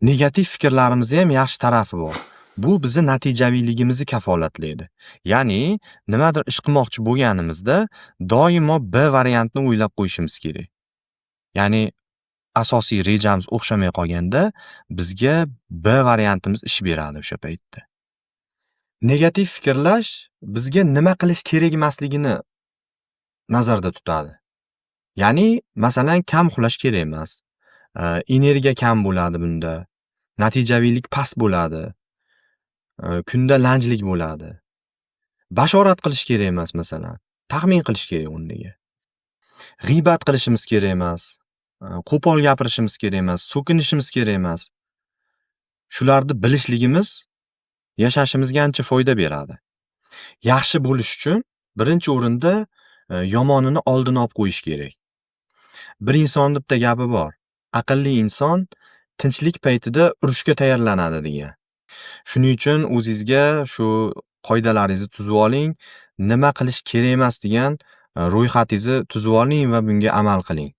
Negativ fikrlarimizni ham yaxshi tarafi bor. Bu bizni natijaviyligimizni kafolatlaydi. Ya'ni, nimadir ish qilmoqchi bo'lganimizda doimo B variantini o'ylab qo'yishimiz kerak. Ya'ni, asosiy rejamiz o'xshamay qolganda bizga B variantimiz ish beradi o'sha paytda. Negativ fikrlash bizga nima qilish kerak emasligini nazarda tutadi. Ya'ni, masalan, kam uxlash kerak emas. Energiya kam bo'ladi bunda. Natijaviylik past bo'ladi. Kunda lanjlik bo'ladi. Bashorat qilish kerak emas masalan. Taxmin qilish kerak o'rniga. G'iybat qilishimiz kerak emas. Qo'pol gapirishimiz kerak emas, so'kinishimiz kerak emas. Shularni bilishligimiz yashashimizga ancha foyda beradi. Yaxshi bo'lish uchun birinchi o'rinda yomonini oldini olib qo'yish kerak. Bir insonning bitta gapi bor. Aqlli inson tinchlik paytida urushga tayyorlanadi degan. Shuning uchun o'zingizga shu qoidalaringizni tuzib oling, nima qilish kerak emas degan ro'yxatingizni tuzib oling va bunga amal qiling.